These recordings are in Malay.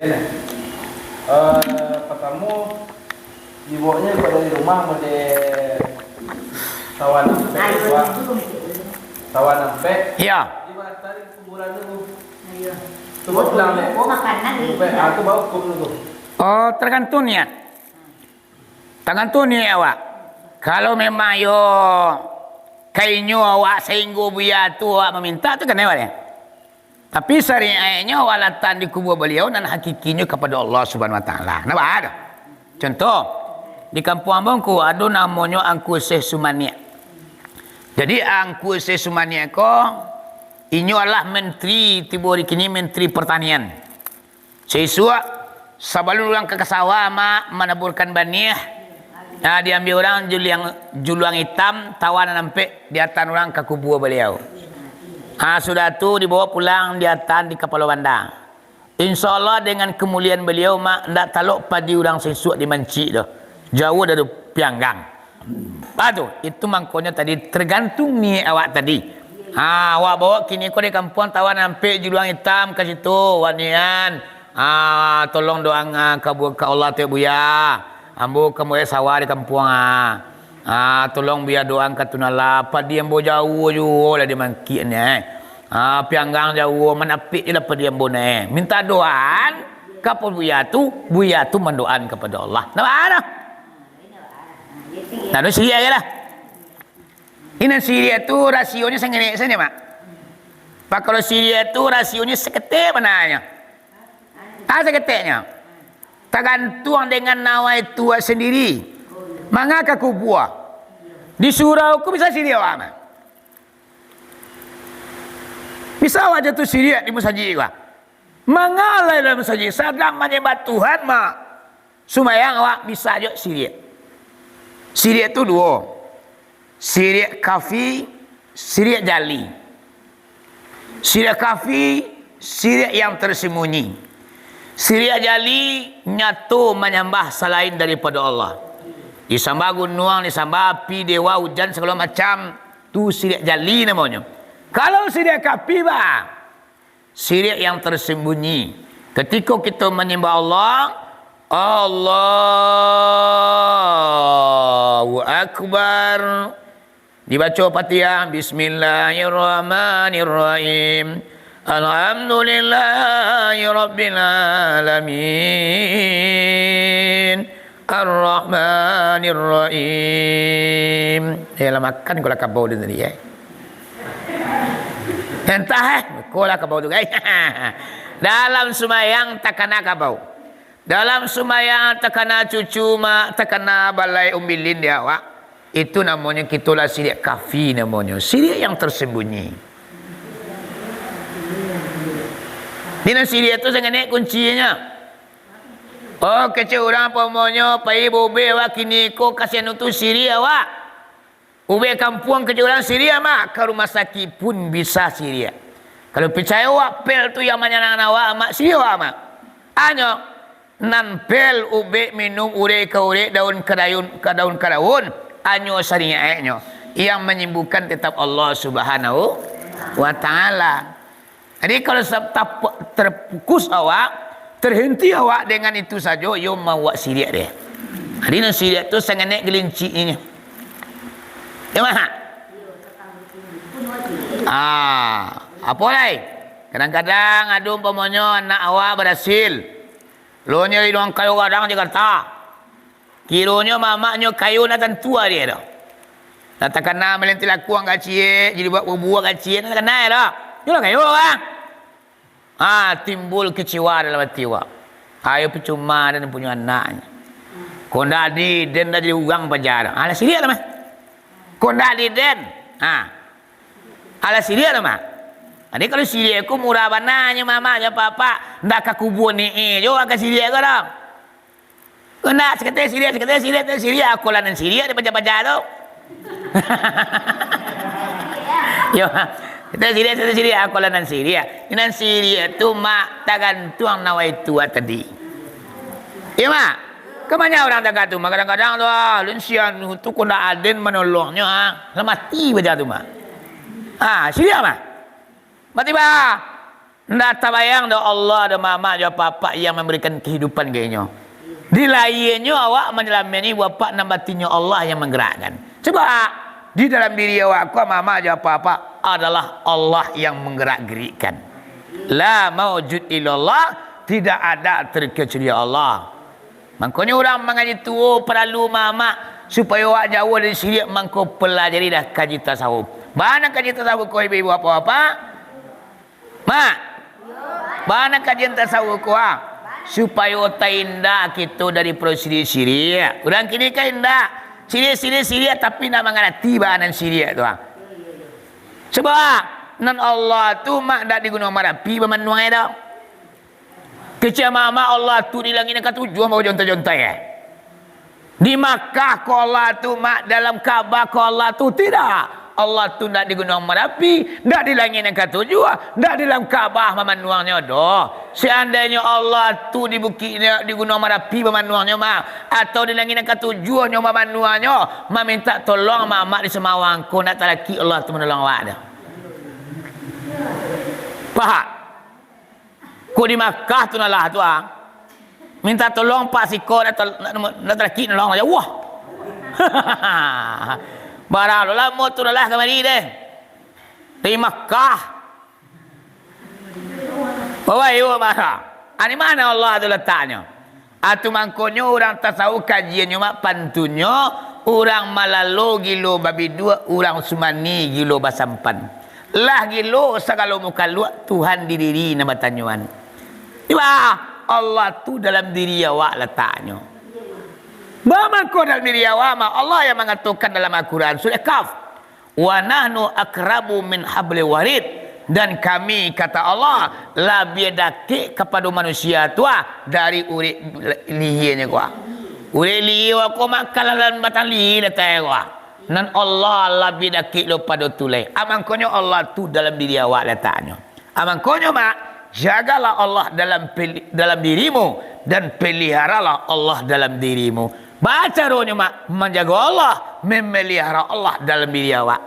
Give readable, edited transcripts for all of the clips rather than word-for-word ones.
Ini, pertama dibawa pada di rumah mode tawan sampai tua tawan sampai. Iya. Di mana tadi kuburan itu? Iya. Coba pulang deh. Oh makanan nih. Aku bawa kum dulu. Oh, tergantung niat. Tergantung niat awak. Kalau memang yo kainyo awak sehingga biar tu awak meminta tu kena ya. Tapi syariatnya walatan di kubur beliau dan hakikinya kepada Allah Subhanahu Wa Taala. Nampak ada? Contoh di kampung abangku ada namanya Angku Syekh Sumania. Jadi Angku Syekh Sumania ko ini adalah menteri tiburi kini menteri pertanian. Sesuatu sebelum orang ke sawah menaburkan benih. Nah, diambil orang juluang hitam tawanan sampai di atas orang ke kubur beliau. Sudah tu dibawa pulang di atas di kapal bandar. InsyaAllah dengan kemuliaan beliau tak taluk padi orang sesuatu di mancik tu. Jauh dari pianggang. Padu, itu mangkonya tadi tergantung ni awak tadi. Awak bawa kini kau di kampung tawan sampai juluang hitam ke situ wanian. Tolong doang kabur ke Allah tu buya. Ambo kamu sawah di kampung tolong biar doang ke tunala padi yang jauh juga lah dia mangkit ni pianggang jauh menapik je lah padi yang ni minta doaan kepada buya tu mendoan kepada Allah nampak tak? Tak ada Syria je lah ini Syria tu rasionya sangat saja mak pak kalau Syria tu rasionya seketik mananya seketiknya tergantung dengan nawai tua sendiri. Mangaka ku buah di surau ku bisa Syria awak bisa awak jatuh Syria di masjid awak mangalai dalam masjid sedang menyembah Tuhan sumayang awak bisa aja Syria. Syria tu dua, Syria kafi, Syria jali. Syria kafi, Syria yang tersembunyi. Syria jali nyatu menyembah selain daripada Allah. Disambah gunung, disambah api, dewa, hujan, segala macam. Tu Syria jali namanya. Kalau Syria kafi Syria yang tersembunyi. Ketika kita menyembah Allah, Allahu Akbar. Dibaca Fatihah, Bismillahirrahmanirrahim. Alhamdulillahi Rabbil Alamin. Ar-Rahmanir Rahim. Lah makan kau lah kabau dia tadi entah kau lah kabau tu guys. Dalam sumayang tak kena kabau. Dalam sumayang tak kena cucu tak kena balai umbilin dia awak. Itu namanya kitulah Syria kafi namanya. Syria yang tersembunyi. Di Syria tu sangat naik kuncinya. Oh kecil orang pomonya pai bobe wa kini ko kasihan untuk Syria wa. Ube kampung kecil orang Syria ke rumah sakit pun bisa Syria. Kalau percaya wa pel tu yang manyanang wa Syria wa Anyo nampel ube minum ure ke ure daun ke daun anyo syariatnya yang menyembuhkan tetap Allah Subhanahu wa taala. Jadi kalau terfokus awak terhenti awak dengan itu saja, you mau buat Syria dia. Hari ni Syria tu sangat naik gelincik ini. Ya mah? Apa lagi? Kadang-kadang ada umpamanya anak awak berhasil. Lo nyari doang kayu kadang Jakarta. Kiranya mamaknya kayu natan tua dia dah. Tak kena melentil aku ang gacie, jadi buat buah gacie tak kena dah. Jual kayu bang. Timbul kecewa dalam hati awak. Ayo percuma dan punya anaknya. Konda di den dah jadi uang penjara. Ala Syria lah mah. Konda di den. Ala Syria lah mah. Jadi kalau Syria aku murah bananya mamanya papa ndak ke kubur ni jo ke Syria ke dah. Kena seketik Syria aku lanan Syria di baca-baca tu. Yo. Kita Syria aku lanan Syria. Inan Syria tu mak tergantung nawai tua tadi. Ya mak. Kemana orang tergantung mak kadang-kadang tu lensian tu kena aden menolongnya lah mati baca tu mak. Syria mak. Mati bah. Ndak terbayang dah Allah ada mama ada papa yang memberikan kehidupan kayaknya. Di lainnya awak menyelamani bapa dan batinnya Allah yang menggerakkan. Coba di dalam diri awak mama ada papa adalah Allah yang menggerak-gerikkan. La maujud illallah, tidak ada terkecuali Allah. Makanya orang mengaji tua perlu mama supaya awak jauh dari syirik, mangko pelajari dah kaji tasawuf. Mana kaji tasawuf kau ibu apa-apa? Mak. Mana kajian tasawuf kau? Supaya otak indah kita dari prosedur syirik. Orang kini kan indah. Syirik tapi nak mengerti bahanan syirik tu. Sebab nan Allah tu mak dak diguna marapi bermanuai dah. Kecil mama Allah tu di langit nak tujuan mau jontai-jontai Di Makkah ko Allah tu mak dalam Kaabah ko Allah tu tidak. Allah tu ndak di gunung Merapi, ndak di langit nak tujuan, ndak di dalam Kaabah memanuangnya doh. Seandainya Allah tu di bukitnya di gunung Merapi memanuangnya mak atau di langit nak tujuannya memanuangnya, mak minta tolong mak di semawangku nak talaki Allah tu menolong awak dah. Faham? Ku di Makkah tu nalah tu minta tolong Pak Siko nak laki nolong aja. Wah. Barang lama tu nalah kemari deh. Di Makkah. Bawa yo mara. Ani mana Allah tu letaknya? Atu mangkonyo orang tasawuf kajiannya mak pantunyo orang malalo gilo babi dua orang sumani gilo basampan. Lah gilo segala muka luak Tuhan di diri nama tanyuan. Tiba Allah tu dalam diri awak letaknya. Mama kau dalam diri awak Allah yang mengatakan dalam Al-Quran surah Kaf. Wa nahnu akrabu min habli warid. Dan kami kata Allah lebih dekat kepada manusia tua dari urik lihirnya kau. Urik lihir kau makan dalam batang lihir letak kau. Dan Allah lebih dekat lo pada tulai. Amang konyo Allah tu dalam diri awak letaknya. Amang konyo mak jagalah Allah dalam dirimu dan peliharalah Allah dalam dirimu. Baca rohnya mak menjaga Allah, memelihara Allah dalam diri awak.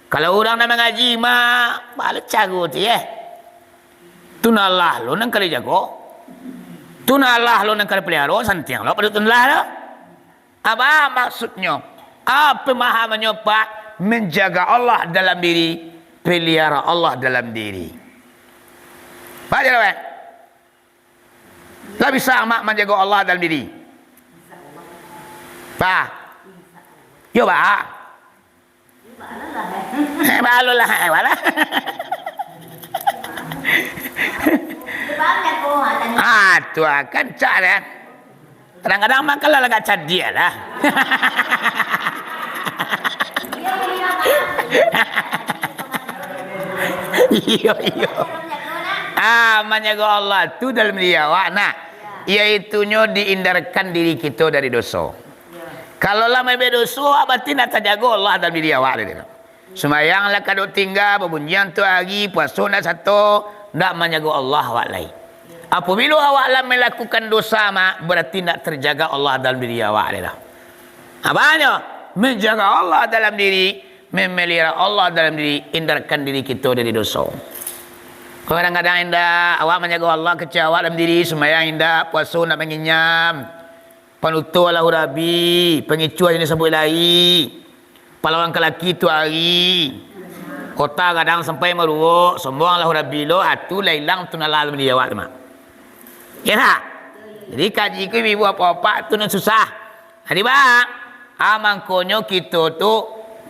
Kalau orang nak mengaji mak, balik cago tu ya. Tunalah lo nang kali jago. Tunalah lo nang kali pelihara santiang lo pada tunlah lo. Apa maksudnya? Apa pemahamannya Pak? Menjaga Allah dalam diri, pelihara Allah dalam diri. Pak jalan. Tak bisa mak menjaga Allah dalam diri. Pak. Yo Pak. Balulah wala. Tu akan cara. Kadang-kadang mak kalau agak cat dia lah. Iyo. Menjaga Allah tu dalam diri awak nak iaitunya dihindarkan diri kita dari dosa. Kalau lama berdosa berarti nak terjaga Allah dalam diri awak dia. Semayanglah kaduk tinggal berbunyian tu hari puasa nak satu nak menjaga Allah awak lain. Apabila awak lah melakukan dosa mak berarti nak terjaga Allah dalam diri awak dia. Apanya? Menjaga Allah dalam diri, memelihara Allah dalam diri, hindarkan diri kita dari dosa. Kadang-kadang indah awak menjaga Allah kecil awak dalam diri, semayang indah, puasa nak menginyam, panutur lah hurabi, pengicuan ini sebut lain, pahlawan kelaki tu hari, kota kadang sampai meruk, sombong lah hurabi lo, atu lailang tu nalah dalam diri awak tu mak. Ya tak? Jadi kaji ku ibu apa-apa tu nak susah. Hari bang, amangkonyo kita tu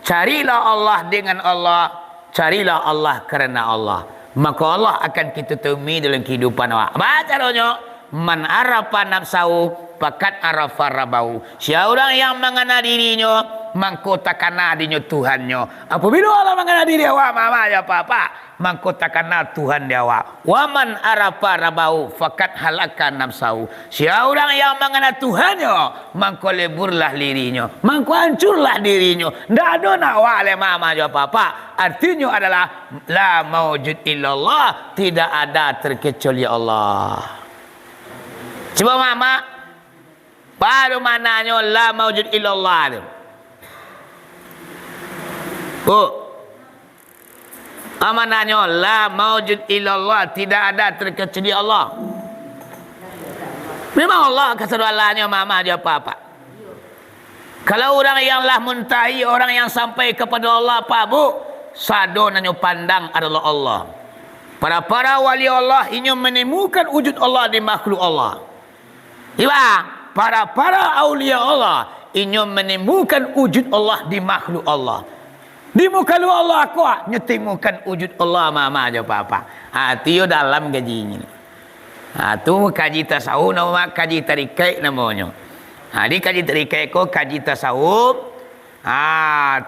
carilah Allah dengan Allah, carilah Allah kerana Allah. Maka Allah akan kita temui dalam kehidupan awak. Baca rohnya, man arafa nafsahu fakat arafa rabbahu. Siapa orang yang mengenal dirinya, mangko takana dirinya Tuhannya. Apabila Allah mengenal diri awak, mama ya apa-apa, mangko takana Tuhan dia awak. Wa man arafa rabbahu fakat halaka nafsahu. Siapa orang yang mengenal Tuhannya, mangko leburlah dirinya, mangko hancurlah dirinya. Ndak ada nak awak le mama ya apa-apa. Artinya adalah la maujud illallah, tidak ada terkecuali Allah. Coba mama, baru mananya la maujud illallah tu. Amanahnya la maujud illallah, tidak ada terkecuali Allah. Memang Allah keseluruhannya mama dia apa-apa. Kalau orang yang lah muntahi, orang yang sampai kepada Allah apa bu? Sado nanyo pandang adalah Allah. Para wali Allah ini menemukan wujud Allah di makhluk Allah. Iya, para aulia Allah ini menemukan wujud Allah di makhluk Allah. Di muka lu Allah kuat nyetemukan wujud Allah mama aja apa-apa. Hati dalam gaji ini. Tu kaji tasawuf nama kaji tarikai namanya. Di kaji tarikai ko kaji tasawuf.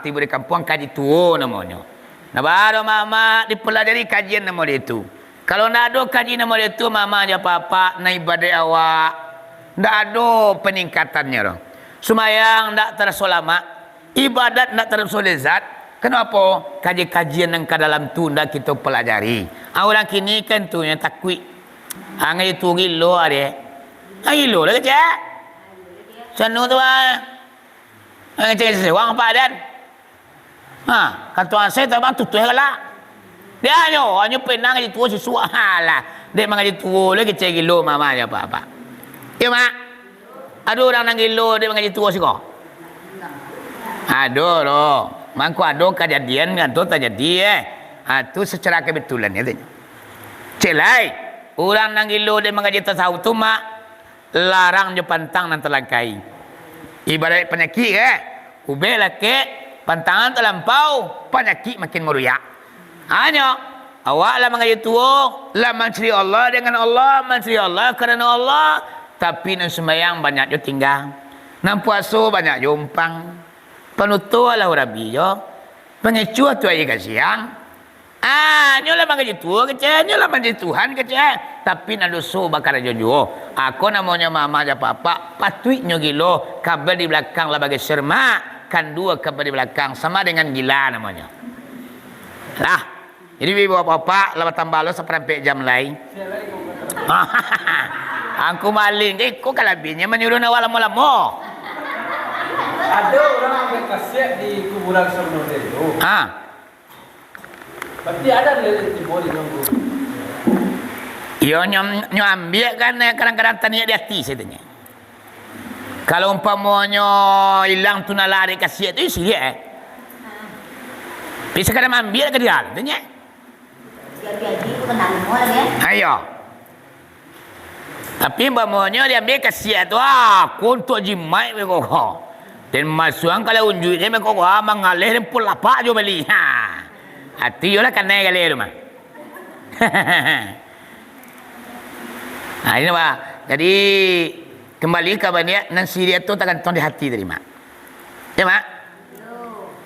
Tiba di kampung kaji tuo namanya. Nah baru mama dipelajari kajian nama dia tu. Kalau nak ada kaji nama dia tu mama aja apa-apa na ibadah awak. Ndak ada peningkatannya roh. Sumayang ndak terasa lama, ibadat ndak terasa lezat. Kenapa? Kajian yang ke dalam tu ndak kita pelajari. Orang kini kan tu yang takwi. Angai tu gilo ada. Gilo lah kecek. Sanu tu ah. Angai cek sewang apa dan? Kan tuan saya tak bantu tu lah. Dia hanya penang di tu sesuatu lah. Dia mengaji tu lagi cek gilo mama dia apa-apa. Ya mak. Ada orang nang gilo dia mengaji tu sih kok. Ada loh. Mangko ada kejadian kan tu terjadi tu secara kebetulan ya. Celai orang nang gilo dia mengaji tasawuf tu mak larang je pantang nan terlangkai. Ibarat penyakit ubel laki pantangan terlampau penyakit makin meruyak. Hanya awak lah mengaji tu lah mencari Allah dengan Allah, mencari Allah kerana Allah, tapi nan sembahyang banyak je tinggal. Nan puasa banyak je umpang. Penutup lah Rabi yo. Pengecuah tu aja kasihan. Nyolah mengaji tu kecil, nyolah mengaji Tuhan kecil. Tapi nak dosa bakar jojo. Aku namanya mama aja papa, patuitnya gilo. Kabel di belakang lah bagi sermak. Kan dua kabel di belakang sama dengan gila namanya. Lah. Jadi ibu bapak lah tambah lo seperempat jam lain. Aku maling. Kok kalabinnya menyuruh nawal lama-lama. Ada orang ambil kaset di kuburan Sono itu. Berarti ada lele timbul di nunggu. Yo ambil kan kadang-kadang tanya di hati saya tanya. Kalau umpamanya hilang tu nak lari kaset itu sih bisa kadang ambil ke dia tanya. Ayo. Tapi umpamanya dia ambil kaset tu untuk jimai kok. Dan masuang kalau unjuk dia mereka mengalir dan pula apa jo beli. Hati yo lah kan naik kali rumah. Ini pak. Jadi kembali ke bania nasi dia tu takkan di hati tadi mak. Ya mak.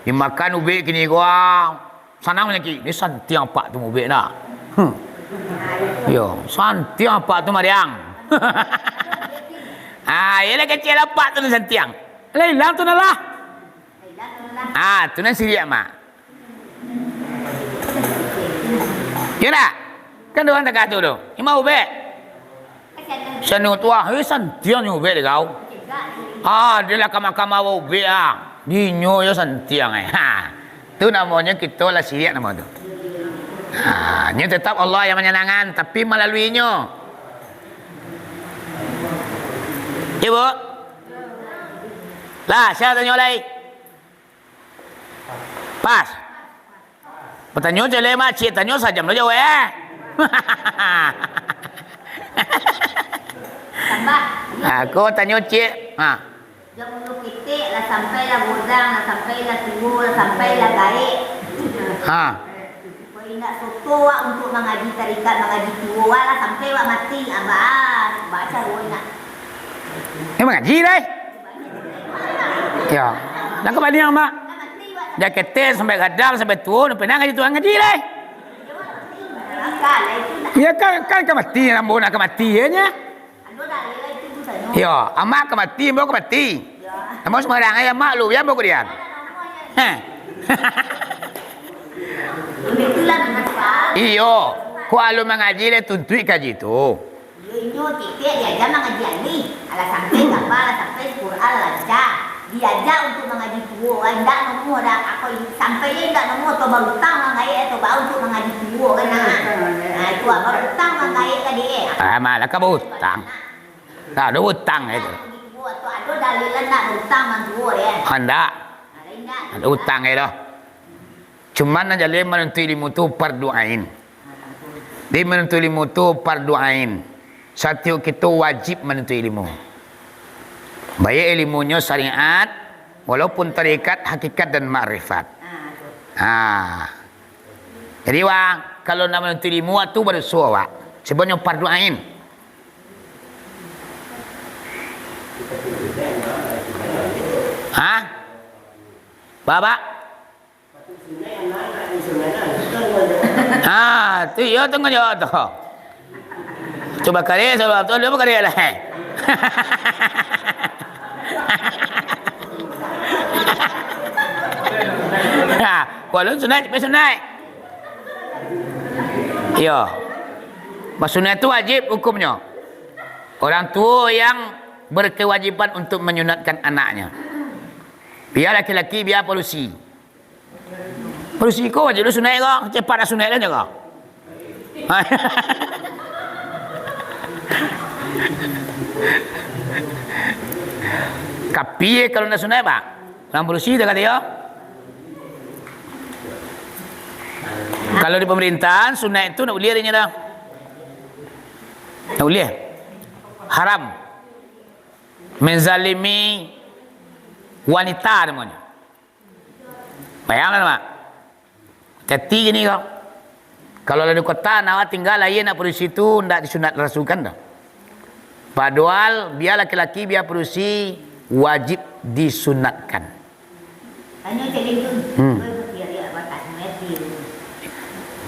Dimakan ube kini gua sanang lagi. Ni santi apa tu ube nak. Yo santi apa tu mariang. Ia kecil apa tu santiang. Hilang tu nalah. Tu nan siria mak. Ya nak? Kan orang tak kata tu. Ima ube. Sanu tua, santiang ube dia kau. Dia lah kama-kama ube Dinyo yo santiang Tu namanya kita lah siria nama tu. Nya tetap Allah yang menyenangkan tapi melaluinya. Ibu. Lah, saya tanya lagi. Pas. Bertanya je le mak, cik tanya sajam lo jawab Tambah. Aku tanya cik. Jom dulu kita lah sampailah bodang, lah sampailah timur, lah sampailah gaik. Kau ingat soto untuk mengaji tarikat, mengaji tiwuk lah sampai wak mati abah. Baca kau ingat. Mengaji deh. Ya. Nak kembali yang mak. Dia ketes sampai gadang sampai tua, pernah ngaji tuan ngaji deh. Ya kan mati rambut nak mati nya. Ya, amak mati, mau mati. Mau sembarang ayam mak lu ya mau dia. Iyo, ku alu mengaji le tuntui kaji tu. Iyo titik dia jangan mengaji ni. Ala sampai apa, ala sampai Quran lancar. diajak untuk mengaji tua, enggak nemu dah aku sampai dia enggak nemu atau berutang mengaji atau baru untuk mengaji tua kan nah itu berutang mengaji kan dia malah ka berhutang. Tak ada hutang itu. atau ada dalil enggak berutang mantua ya Hendak enggak ada hutang itu. Cuman aja dia menuntut ilmu tu fardu ain. Dia menuntut ilmu tu fardu ain. Satu kita wajib menuntut ilmu. Baik ilmunya syariat walaupun tarekat, hakikat dan makrifat. Jadi kalau nak menuntut ilmu tu baru suara. Sebenarnya fardu ain. Baba? Tu yo tengok yo tu. Coba kali sebab tu dia kali lah. Kalau sunat, sunat. Yo. Sunat itu wajib hukumnya. Orang tua yang berkewajiban untuk menyunatkan anaknya. Biar laki-laki biar polusi. Polusi kau wajib lu sunat kau, cepat dah sunat dah kau. Kapi kalau nak sunat pak, orang polusi dah kata ya. Kalau di pemerintahan sunat itu nak uliah dia dah. Nak uliah. Haram. Menzalimi wanita namanya. Bayangkan pak. Hati gini kau. Kalau ada kota nak tinggal lain nak perusi itu tidak disunat rasukan dah. Padahal biar laki-laki biar perusi wajib disunatkan. Hanya jadi tu.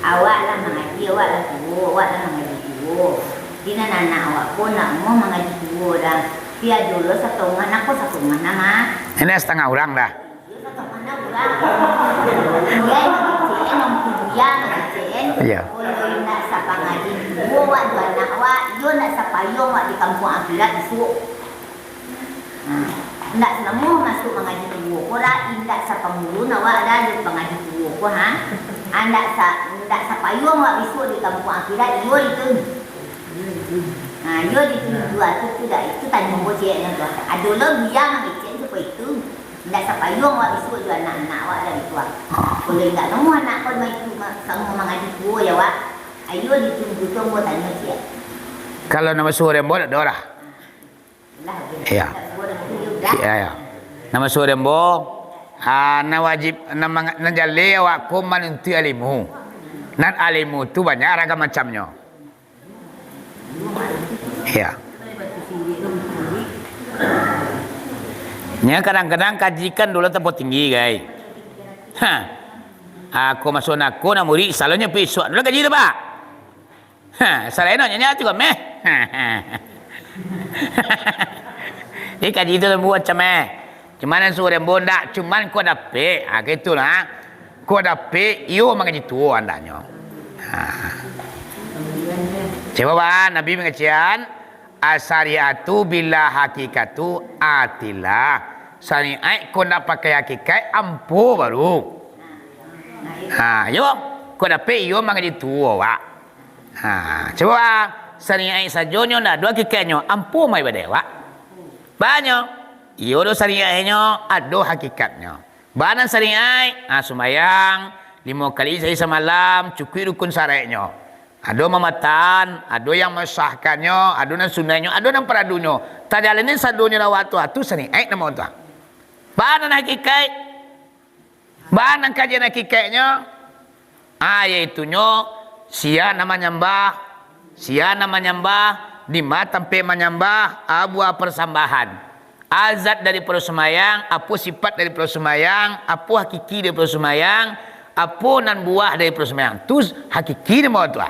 Awak lah mengaji, awak lah tua, awak lah mengaji tua. Dina anak awak pun nak mau mengaji tua dah. Dia dulu satu mana aku satu mana mah. Ini setengah orang dah. Satu mana orang. Dia yang mempunyai ngajen. Iya. Kalau nak sapa ngaji tua, awak dua anak awak, yo nak sapa yo awak di kampung akhirat esok. Nak semua masuk mengaji tua. Orang indak sapa mulu awak ada di mengaji tua ko ha. Ndak sapa yo awak esok di kampung akhirat yo itu. Yo di dua tu dah itu tanya bocek yang tu. Ada lo biang ngecek tu itu. Ndak sapa yo awak esok juga anak-anak awak dah itu. Kalau enggak nemu anak kau mai tu sama mengaji tua ya awak. Ayo ditunggu-tunggu tanya cik. Kalau nama suara rembo ada orang. Iya. Ya. Nama suara rembo na wajib na jale awak ko menuntut ilmu. Nan ilmu tu banyak ragam macamnya. Ya. Nya kadang-kadang kajikan dulu tempat tinggi guys. Aku masuk aku nak murid salahnya pisau dulu kaji tu pak. Salahnya nanya tu kami. Ini kaji itu buat macam cuman suruh bonda cuman kau dapat gitulah. Kau dapat iyo mengaji tu andanya. Coba Nabi mengajian asariatu bila hakikatu atilah. Syariat kau nak pakai hakikat ampuh baru. Yo kau dapat iyo mengaji tu awak. Coba syariat sajonyo nak dua hakikatnya ampuh mai pada awak. Banyak. Iyo do syariatnya ada hakikatnya. Banan syariat sumayang 5 kali sehari semalam cukup rukun syariatnya. Ada mamatan, ada yang mensahkannya, ada yang sunahnya, ada yang peradunya. Tadalane sadunya lawat tu syariat nama tu. Banan hakikat. Banan kajian hakikatnya iaitunya sia nama nyembah, lima tempe menyembah, buah persambahan. Azat dari persemayang, apa sifat dari persemayang, apa hakiki dari persemayang, apa nan buah dari persemayang. Tu hakiki nama tu.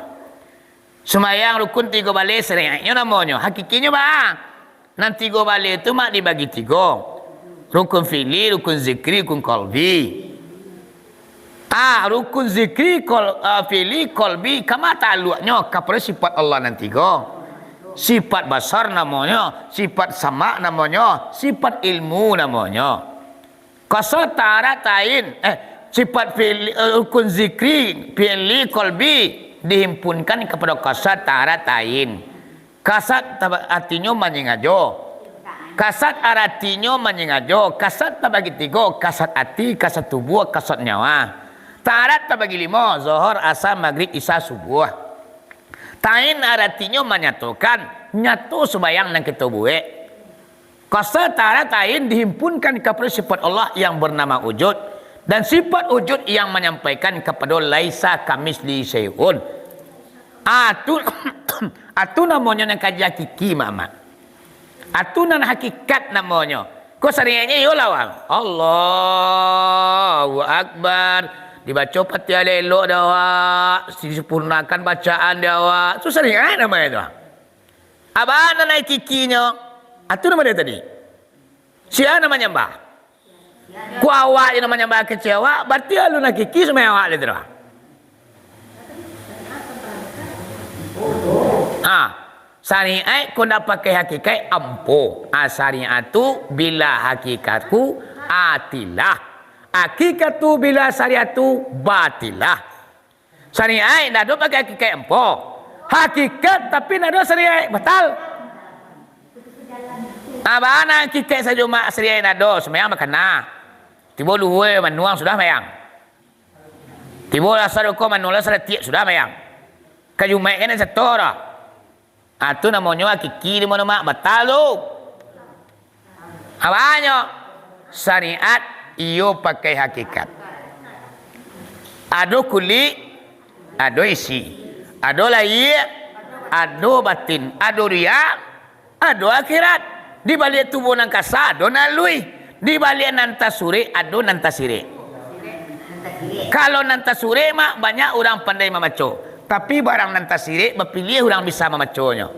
Semayang rukun 3 balik syariatnya namanya. Hakikinya bang. Nan 3 balik itu mak dibagi 3. Rukun fi'li, rukun zikri, rukun qalbi. Rukun zikri, fi'li, qalbi, kama ta'alluqnya kepada sifat Allah nan 3. sifat basar namanya, sifat sama namanya, sifat ilmu namanya. Kasat taratain, sifat rukun zikri, fi'li, qalbi dihimpunkan kepada kasat taratain. Kasat artinya menyengaja. Kasat artinya menyengaja. Kasat terbagi 3, kasat hati, kasat tubuh, kasat nyawa. Tarat terbagi 5, zuhur, asar, maghrib, isya, subuh. Tain artinya menyatukan, nyatu sembahyang yang kita buat. Kasat tain dihimpunkan kepada sifat Allah yang bernama wujud, dan sifat wujud yang menyampaikan kepada laisa kamisli syai'un. Atu namanya yang kaji hakiki mama. Atunan hakikat namanya. Kau sarinya yolah Allahu Akbar. Dibaca Fatihah elok dah awak, disempurnakan bacaan dia awak. Itu sarinya namanya tu. Abang nak naik kikinya. Atu nama dia tadi. Siapa namanya mbah? Ku awak yang namanya mbah kecil awak, berarti lu nak kiki semua awak dia tu. Syariat kau nak pakai hakikat ampuh. Syariat tu bila hakikatku atilah. Hakikat tu bila syariat tu batilah. Syariat nak ada pakai hakikat ampuh. Hakikat tapi nak ada syariat batal. Mana hakikat saja mak syariat nak ada semayang makana. Tiba luhur manuang sudah mayang. Tiba asal kau manuang asal tiap sudah mayang. Kayu mayang kan satu dah. Itu namanya hakiki di mana mak batal tu. Apanya? Syariat iyo pakai hakikat. Ada kulit, ada isi, ada lahir, ada batin, ada riak, ada akhirat. Di balik tubuh nang kasar, ada nalui. Di balik nantasure, ada nantasire. Kalau nantasure mak banyak orang pandai membaca. Tapi barang nantasire berpilih orang bisa membaconya.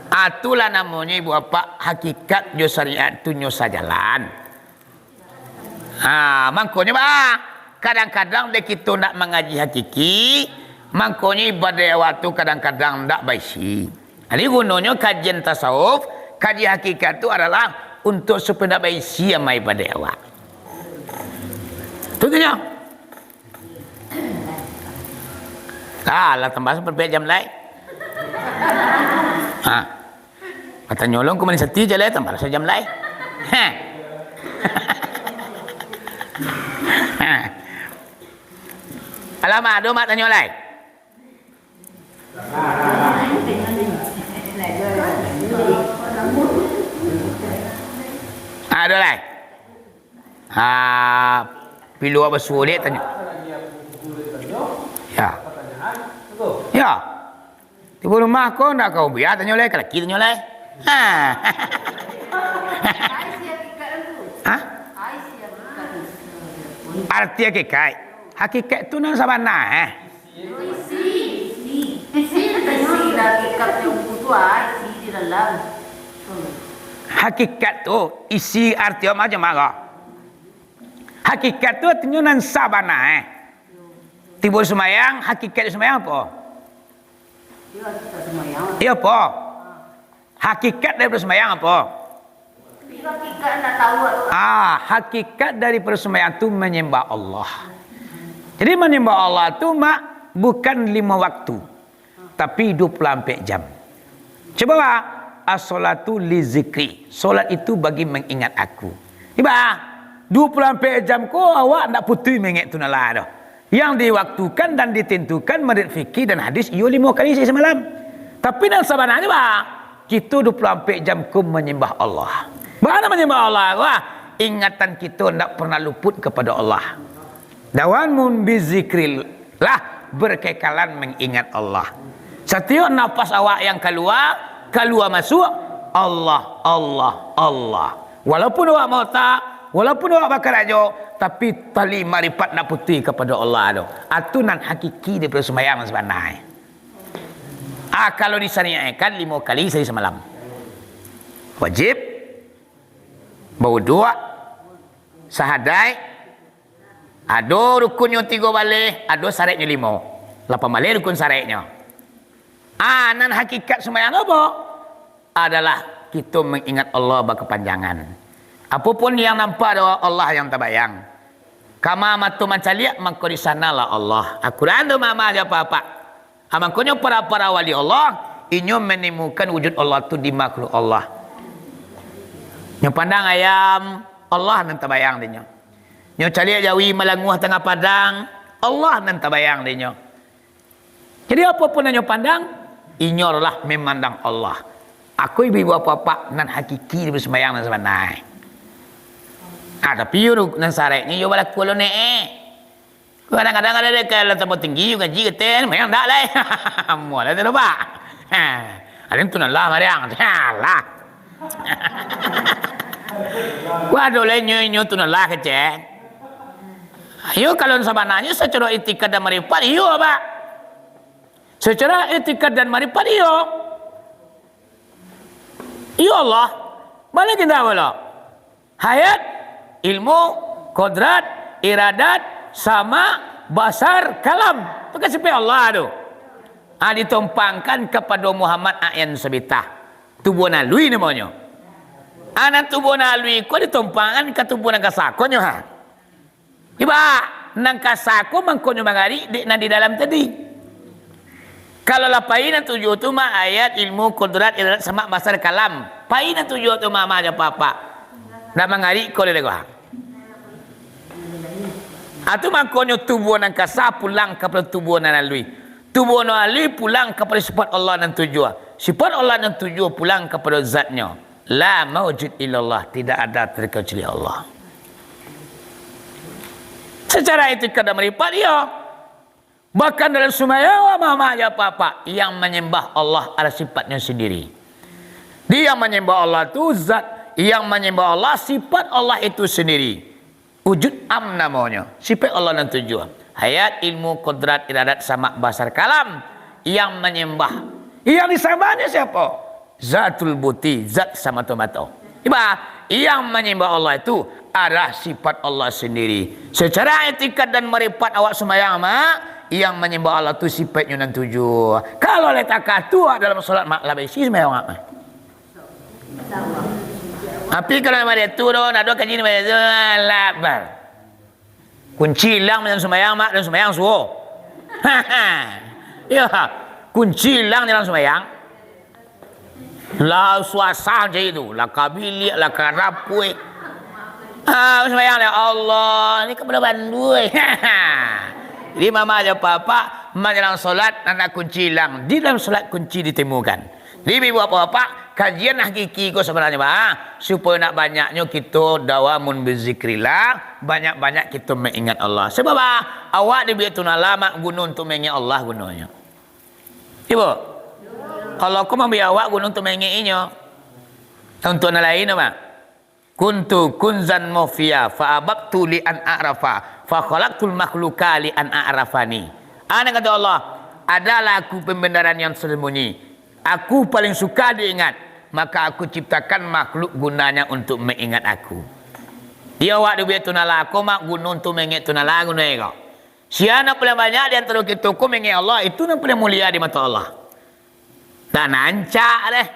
Itulah namanya ibu bapa hakikat jo syariat tu nyosa jalan. Mangkonya bah kadang-kadang dek kita nak mengaji hakiki, mangkonya ibadah waktu kadang-kadang tak baisi. Jadi gunanya kajian tasawuf, kaji hakikat itu adalah untuk supaya tak baisi sama ibadah awak. Tentunya. Lah tambah sampai jam lain. Kata nyolong ku manis hati je lah tambah jam lain. Alamak, ada mak tanya lain. Ada lain. Pilu apa sulit tanya. Ya. Ya. Di rumah kau nak kau biar tanya leh, kalau kita tanya leh. Arti hakikat. Hakikat tu nang sabana Isi hakikat yang kuat isi di dalam. Hakikat tu isi arti macam mana? Hakikat tu artinya nang sabana Tiba semayang, hakikat semayang apa? Iya apa? Hakikat daripada semayang apa? Hakikat nak tahu. Hakikat daripada semayang itu menyembah Allah. Jadi menyembah Allah itu mak bukan 5 waktu, tapi 24 jam. Coba lah, as-salatu li zikri. Solat itu bagi mengingat aku. Iba 24 jam ko awak nak putih mengingat tu nalah dah. Yang diwaktukan dan ditentukan menurut fikih dan hadis iyo 5 kali semalam. Tapi dan sebenarnya bah, kita 24 jam ku menyembah Allah. Mana menyembah Allah? Wah, ingatan kita tidak pernah luput kepada Allah. Dawanmun bizikrillah, berkekalan mengingat Allah. Setiap nafas awak yang keluar masuk, Allah, Allah, Allah. Walaupun awak mau tak, walaupun awak bakal aja, tapi tali marifat nak putih kepada Allah tu. Atunan hakiki daripada sembahyang sebenarnya. Kalau disyariatkan 5 kali sehari semalam. Wajib berwuduk, sahadai, ada rukunnya 3 balik, ada syaratnya 5. 8 balik rukun syaratnya. Nan hakikat sembahyang apa? Adalah kita mengingat Allah berkepanjangan. Apapun yang nampak adalah Allah yang terbayang. Kama matu mancaliak maka di sanalah Allah. Al-Quran tu mama aja apa-apa. Makanya para wali Allah inyo menemukan wujud Allah tu di makhluk Allah. Yang pandang ayam Allah nan terbayang dinyo. Nyo caliak jawi melanguh tengah padang Allah nan terbayang dinyo. Jadi apapun yang nyo pandang inyo adalah memandang Allah. Aku ibu apa-apa nan hakiki di sembahyang nan sebenarnya. Tapi yuk nan sarek ni yo balak kulo ne. Kadang-kadang ada kalau tempat tinggi juga gaji keten, memang dak lah. Mual ada apa? Ada tu nan lah mariang. Lah. Waduh le nyo tu nan lah kecen. Ayo kalau sebenarnya secara etika dan marifat iyo apa? Secara etika dan marifat iyo. Ya Allah, mana kita boleh? Hayat, ilmu, kodrat, iradat, sama, basar, kalam. Itu siapa Allah tu? Ditumpangkan kepada Muhammad ayan sabitah. Tubuh nalui namanya. Anak tubuh nalui kau ditumpangkan ke tubuh nang kasakonyo ha. Iba nang kasako mangkonyo mangari di dalam tadi. Kalau lah painan tujuh tu mah ayat ilmu kodrat iradat sama basar kalam. Painan tujuh tu mah aja papa. Nak mangari kau le gua. Atu mangkonyo tubuh nang kasa pulang kepada tubuh nang lalui. Tubuh nang lalui pulang kepada sifat Allah nang tujuh. Sifat Allah nang tujuh pulang kepada zatnya. La maujud illallah, tidak ada terkecuali Allah. Secara etika dan marifat dia. Bahkan dalam sembahyang mama aja apa-apa yang menyembah Allah ada sifatnya sendiri. Dia menyembah Allah itu zat, yang menyembah Allah sifat Allah itu sendiri. Wujud am namanya. Sifat Allah dan tujuan. Hayat, ilmu, kodrat, iradat sama basar kalam yang menyembah. Yang disembahnya siapa? Zatul buti, zat sama tomato. Iba yang menyembah Allah itu adalah sifat Allah sendiri. Secara etika dan marifat awak sembahyang mak yang menyembah Allah itu sifatnya nan tujuh. Kalau letak katua dalam solat mak lebih sih sembahyang mak. Tapi kalau ada turun ada kaji ni labar. Kunci hilang dalam sembahyang mak dalam sembahyang suo. Ya, kunci hilang dalam sembahyang. La suasana je itu, la kabilia, la karapui. Sembahyang ya Allah, ni kepada bandui. Jadi mama aja papa menjelang solat anak kunci hilang. Di dalam solat kunci ditemukan. Jadi ibu apa-apa kajian hakiki ko sebenarnya supaya nak banyaknya kita dawamun berzikrillah, banyak-banyak kita mengingat Allah. Sebab awak di biatu lama gunung untuk mengingat Allah gunanya. Ibu, kalau aku membiar awak gunung untuk mengingatnya, untuk yang lain apa? Kuntu kunzan mufia fa ababtu li an a'rafa fa khalaqtul makhluqa li an a'rafani. Ana kata Allah, adalah aku pembenaran yang sembunyi. Aku paling suka diingat, maka aku ciptakan makhluk gunanya untuk mengingat aku. Dia awak dia tunala aku mak gunung untuk mengingat tunala gunanya kau. Siapa paling banyak di antara kita ku mengingat Allah, itu yang paling mulia di mata Allah. Dan ancak deh.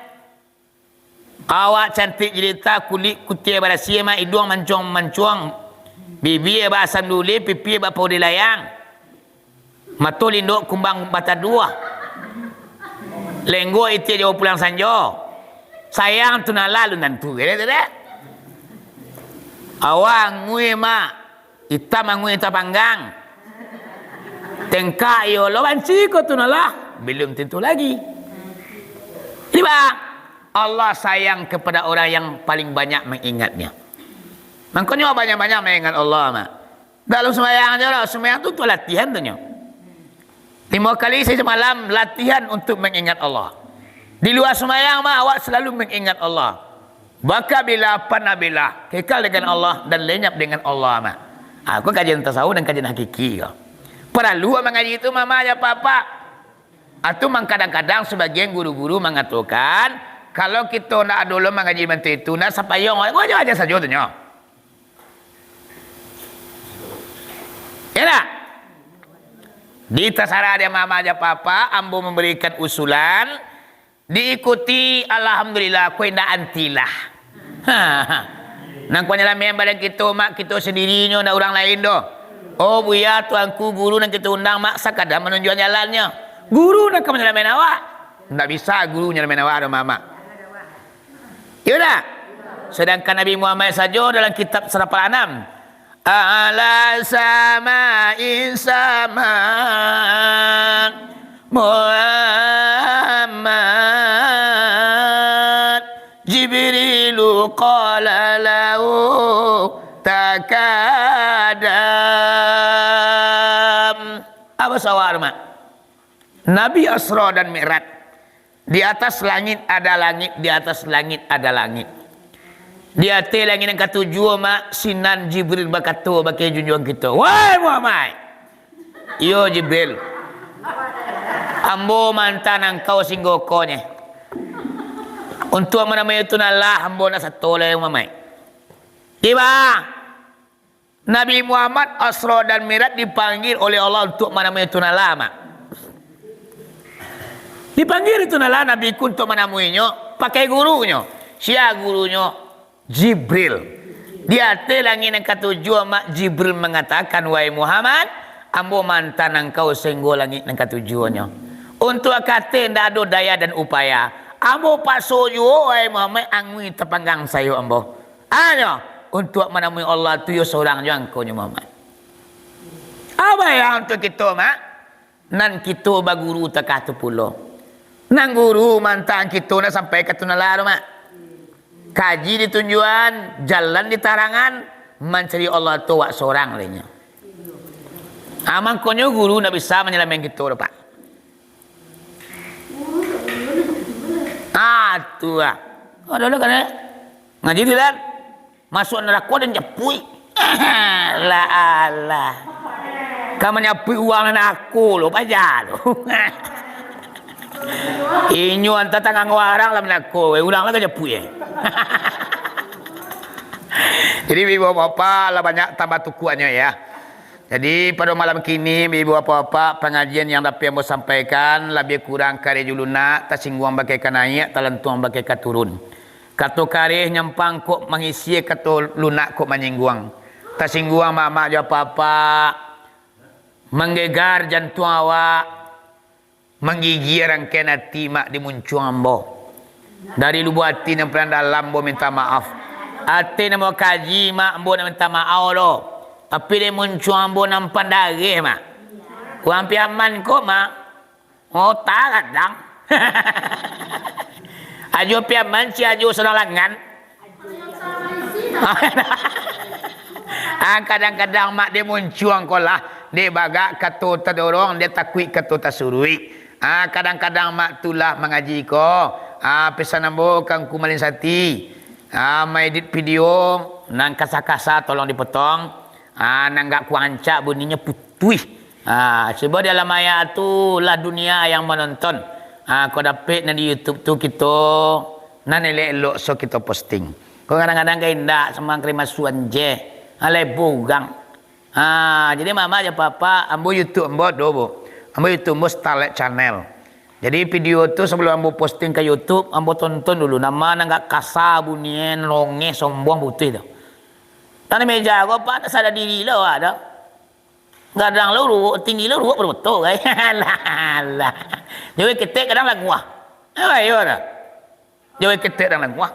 Awak cantik jelita, kulit kutia barasia mak hidung mancuang-mancuang. Bibir bahasa duli, pipi bapa di layang. Mata linduk kumbang bata dua. Lenggo itu jauh pulang sanjo. Sayang tu nak lalu nantu, kira-kira. Awang ngui mak, hitam ngui hitam panggang. Tengkak yo lo banci ko tu nalah, belum tentu lagi. Tiba Allah sayang kepada orang yang paling banyak mengingatnya. Makanya banyak-banyak mengingat Allah mak. Dalam sembahyang aja lah, sembahyang tu latihan tu nyo. 5 kali saya semalam latihan untuk mengingat Allah. Di luar sembahyang mah awak selalu mengingat Allah. Maka bila panabila kekal dengan Allah dan lenyap dengan Allah mah. Aku kajian tasawuf dan kajian hakiki kau. Perlu mengaji itu mama ya papa. Atau kadang-kadang sebagian guru-guru mengatakan kalau kita nak dulu mengaji bentuk itu nak sapayong aja saja tu nyo. Ya tak? Di terserah dia mama aja papa, ambo memberikan usulan, diikuti alhamdulillah kau indah antilah. Nang kau nyala member dan kita mak kita sendirinya nak orang lain doh. Oh buya tuanku guru nang kita undang mak sakadar menunjuk jalannya. Guru nak kau nyala awak. Tak bisa guru nyala awak doh mama. Yaudah. Sedangkan Nabi Muhammad saja dalam kitab surah Al-An'am, ala sama'in sama Muhammad Jibrilu qala lahu takadam. Apa sawar mak? Nabi Asra dan Mi'raj. Di atas langit ada langit, di atas langit ada langit. Di atas langit yang ketujuh mak sinan Jibril berkata bagi junjungan kita, wahai Muhammad, yo Jibril, ambo mantan engkau singgokonya untuk menamai itu nalah ambo nak satu oleh Muhammad. Tiba Nabi Muhammad Asra dan Mi'raj dipanggil oleh Allah untuk menamai itu nalah mak. Dipanggil itu nalah Nabi ku untuk menemuinya pakai gurunya. Siapa gurunya? Jibril. Di atas langit yang ketujuh mak Jibril mengatakan, wahai Muhammad, ambo mantan engkau sehingga langit yang ketujuhnya. Untuk kata tidak ada daya dan upaya, ambo paso juga wahai Muhammad angui terpanggang saya ambo. Hanya untuk menemui Allah tu yo seorang yang engkau Muhammad. Apa yang untuk kita mak? Nan kita baguru tekah tu pulau. Nang guru mantan kita nak sampai ke tunalar mak. Kaji di tunjuan, jalan di tarangan, mencari Allah tu wak seorang lainnya. Amang konyo guru nak bisa menyelamatkan kita pak. Tu ah. Oh dulu kan ngaji di lan, masuk neraka dan nyepui. La Allah. Kamu nyepui uang aku lo pajar lo. Inyo anta tangang warang lah menako, ulang lah nyepui. Jadi ibu bapak lah banyak tambah tukuannya ya. Jadi pada malam kini ibu bapak pengajian yang dapat yang mau sampaikan lebih kurang kare juluna tasingguang bagai naik talentuang bagai turun. Kato kare nyampang kok mengisi kato lunak kok menyingguang. Tasingguang mama jo papa menggegar jantung awak menggigir rangkaian hati mak dimuncung ambo. Dari lubuk hati yang pernah dalam bo minta maaf. Hati yang mau kaji mak bo nak minta maaf lo. Tapi dia muncul ambo nampan darih mak. Kurang piaman kok mak. Oh tak kadang. Ajo piaman si ajo senalangan. Kadang-kadang mak dia muncul angko lah. Dia bagak kata terdorong, dia takut kata tersurui. Kadang-kadang mak tulah mengaji ko. Pesan ambo kang kumalin sati. Mai edit video nang kasa-kasa tolong dipotong. Nang gak kuancak bunyinya putih. Sebab dalam ayat tu lah dunia yang menonton. Kau dapat di YouTube tu kita nan elok-elok so kita posting. Kau kadang-kadang kau indah sama krimasuan je. Alai bugang. Jadi mama aja papa ambo YouTube ambo dobo. Ambo YouTube ambo Starlight Channel. Jadi video tu sebelum ambo posting ke YouTube, ambo tonton dulu. Nama nggak kasar bunyian longe sombong putih tu. Tadi meja aku apa tak sadar diri lo ada. Kadang lo tinggi lo ruak betul kan. Lah. Jadi ketek kadang lagu ah. Ayo dah. Jadi ketek kadang lagu ah.